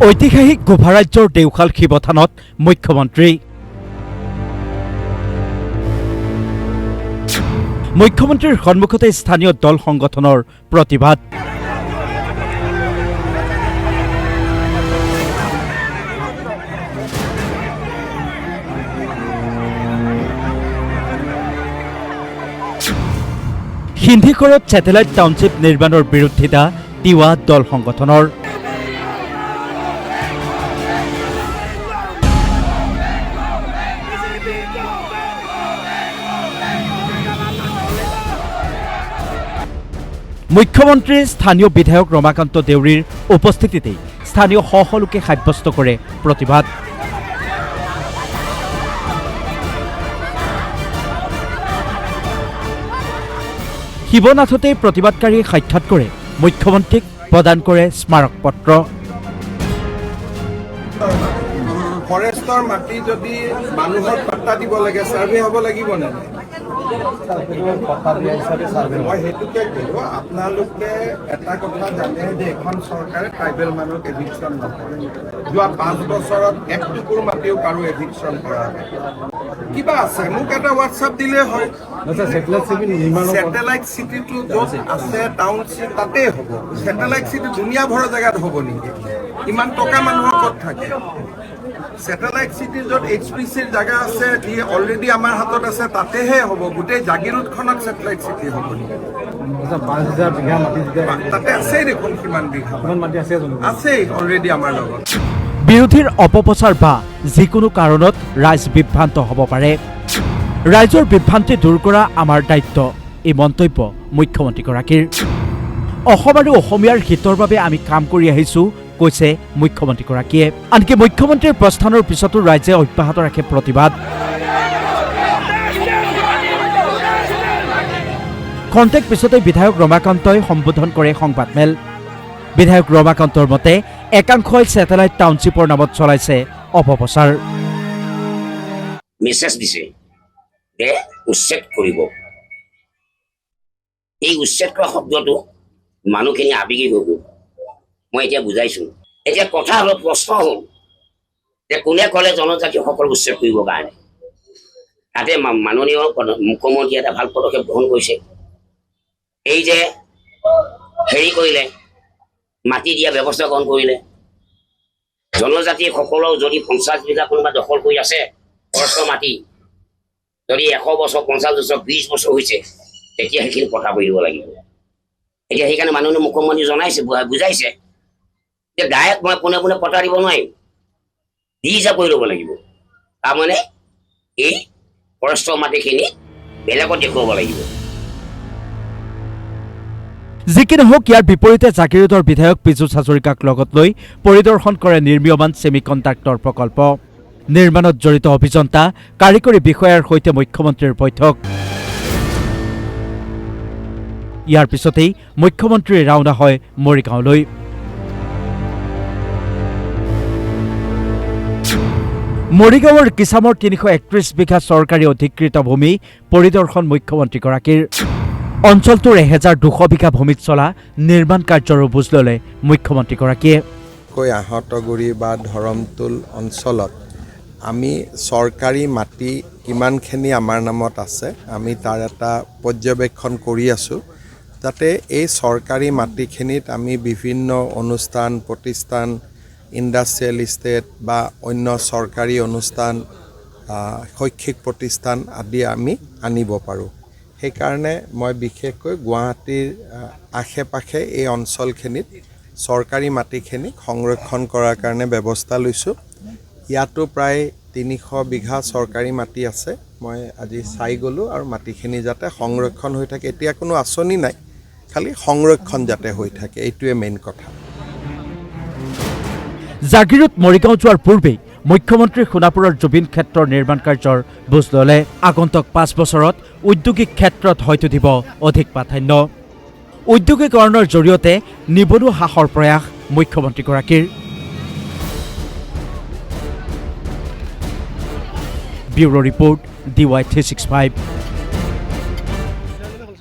ঐতিহাসিক গোভাৰাজ্যৰ দেওশাল শিৱথানত মুখ্যমন্ত্ৰী মুখ্যমন্ত্ৰীৰ সন্মুখতে স্থানীয় দল সংগঠনৰ প্ৰতিবাদ সিন্ধিখৰত ছেটেলাইট টাউনশ্বিপ নিৰ্মাণৰ বিৰোধিতা তিৱা দল সংগঠনৰ মুখ্যমন্ত্ৰীৰ স্থানীয় বিধায়ক ৰমাকান্ত দেউৰীৰ উপস্থিতিতে স্থানীয় লোকে সাব্যস্ত কৰে প্ৰতিবাদ শিৱনাথতে প্ৰতিবাদকাৰীয়ে সাক্ষাৎ কৰে মুখ্যমন্ত্ৰীক প্ৰদান কৰে স্মাৰক পত্ৰ ফৰেষ্টৰ মাটি যদি মানুহক পাট্টা দিব লাগে সাৰ্ভে হ'ব লাগিব নে মই হেতুকে কলো আপোনালোকে এটা কথা জানে যে এখন চৰকাৰে ট্ৰাইবেল মানুহক এভিকশ্যন নকৰে যোৱা 5 বছৰত এক টুকুৰ মাটিও কাৰো এভিকশ্যন কৰা কিবা আছে মোক এটা হোৱাটছআপ দিলে হয় ছেটেলাইট চিটিটো য'ত আছে টাউনশ্বিপ তাতে হ'ব ছেটেলাইট চিটি দুনিয়া ভৰৰ জেগাত হ'ব নেকি ইমান টকা মানুহৰ ক'ত থাকে ছেটেলাইট চিটি য'ত HPCৰ জাগা আছে যি অলৰেডি আমাৰ হাতত আছে তাতেহে হ'ব গোটেই জাগিৰোডখনত ছেটেলাইট চিটি হ'ব নেকি 5000 বিঘা মাটি তাতে আছে দেখোন কিমান বিঘা মাটি আছে অলৰেডি আমাৰ লগত বিৰোধীৰ অপপ্ৰচাৰ বা যিকোনো কাৰণত ৰাইজ বিভ্ৰান্ত হ'ব পাৰে ৰাইজৰ বিভ্ৰান্তি দূৰ কৰা আমাৰ দায়িত্ব এই মন্তব্য মুখ্যমন্ত্ৰীগৰাকীৰ অসম আৰু অসমীয়াৰ হিতৰ বাবে আমি কাম কৰি আহিছোঁ কৈছে মুখ্যমন্ত্ৰীগৰাকীয়ে আনকি মুখ্যমন্ত্ৰীৰ প্ৰস্থানৰ পিছতো ৰাইজে অব্যাহত ৰাখে প্ৰতিবাদ খন্তেক পিছতে বিধায়ক ৰমাকান্তই সম্বোধন কৰে সংবাদমেল বিধায়ক ৰমাকান্তৰ মতে একাংশই ছেটেলাইট টাউনশ্বিপৰ নামত চলাইছে অপপ্ৰচাৰ মেছেজ দিছে যে উচ্ছেদ কৰিব এই উচ্ছেদ কৰা শব্দটো মানুহখিনি আবেগিক হৈ গ'ল মই এতিয়া বুজাইছোঁ এতিয়া কথা হ'ল প্ৰশ্ন হ'ল যে কোনে ক'লে জনজাতিসকল উচ্ছেদ কৰিবৰ কাৰণে তাতে মাননীয় মুখ্যমন্ত্ৰীয়ে এটা ভাল পদক্ষেপ গ্ৰহণ কৰিছে এই যে হেৰি কৰিলে মাটি দিয়া ব্যৱস্থা গ্ৰহণ কৰিলে জনজাতিসকলৰ যদি 50 বিঘা কোনোবা দখল কৰি আছে ফৰেষ্ট মাটি যদি 100 বছৰ 50 বছৰ 20 বছৰ হৈছে তেতিয়া সেইখিনি পঠা কৰি দিব লাগিব এতিয়া সেইকাৰণে মাননীয় মুখ্যমন্ত্ৰী জনাইছে বুজাইছে যে ডাইৰেক্ট মই পোনে পোনে পঠা দিব নোৱাৰিম দি যা কৰি ল'ব লাগিব তাৰমানে এই ফৰেষ্টৰ মাটিখিনি বেলেগত দেখুৱাব লাগিব যিকি নহওক ইয়াৰ বিপৰীতে জাগিৰোডৰ বিধায়ক পীযুষ হাজৰিকাক লগত লৈ পৰিদৰ্শন কৰে নিৰ্মীয়মান ছেমিকণ্ডাক্টৰ প্ৰকল্প নিৰ্মাণত জড়িত অভিযন্তা কাৰিকৰী বিষয়াৰ সৈতে মুখ্যমন্ত্ৰীৰ বৈঠক ইয়াৰ পিছতেই মুখ্যমন্ত্ৰী ৰাওনা হয় মৰিগাঁওলৈ মৰিগাঁৱৰ কিছামৰ 331 বিঘা চৰকাৰী অধিকৃত ভূমি পৰিদৰ্শন মুখ্যমন্ত্ৰীগৰাকীৰ অঞ্চলটোৰ 1200 বিঘা ভূমিত চলা নিৰ্মাণ কাৰ্যৰো বুজ ল'লে মুখ্যমন্ত্ৰীগৰাকীয়ে আহতগুৰি বা ধৰমটোল অঞ্চলত আমি চৰকাৰী মাটি কিমানখিনি আমাৰ নামত আছে আমি তাৰ এটা পৰ্যবেক্ষণ কৰি আছোঁ যাতে এই চৰকাৰী মাটিখিনিত আমি বিভিন্ন অনুষ্ঠান প্ৰতিষ্ঠান ইণ্ডাষ্ট্ৰিয়েল ইষ্টেট বা অন্য চৰকাৰী অনুষ্ঠান শৈক্ষিক প্ৰতিষ্ঠান আদি আমি আনিব পাৰোঁ সেইকাৰণে মই বিশেষকৈ গুৱাহাটীৰ আশে পাশে এই অঞ্চলখিনিত চৰকাৰী মাটিখিনিক সংৰক্ষণ কৰাৰ কাৰণে ব্যৱস্থা লৈছোঁ ইয়াতো প্ৰায় 300 বিঘা চৰকাৰী মাটি আছে মই আজি চাই গ'লোঁ আৰু মাটিখিনি যাতে সংৰক্ষণ হৈ থাকে এতিয়া কোনো আঁচনি নাই খালি সংৰক্ষণ যাতে হৈ থাকে এইটোৱে মেইন কথা জাগিৰোড মৰিগাঁও যোৱাৰ পূৰ্বেই মুখ্যমন্ত্ৰী সোণাপুৰৰ জুবিন ক্ষেত্ৰৰ নিৰ্মাণ কাৰ্যৰ বুজ ল'লে আগন্তুক 5 বছৰত ঔদ্যোগিক ক্ষেত্ৰত হয়তো দিব অধিক প্ৰাধান্য ঔদ্যোগিকৰণৰ জৰিয়তে নিবনুৱা হ্ৰাসৰ প্ৰয়াস মুখ্যমন্ত্ৰীগৰাকীৰ ব্যুৰো ৰিপৰ্ট DY365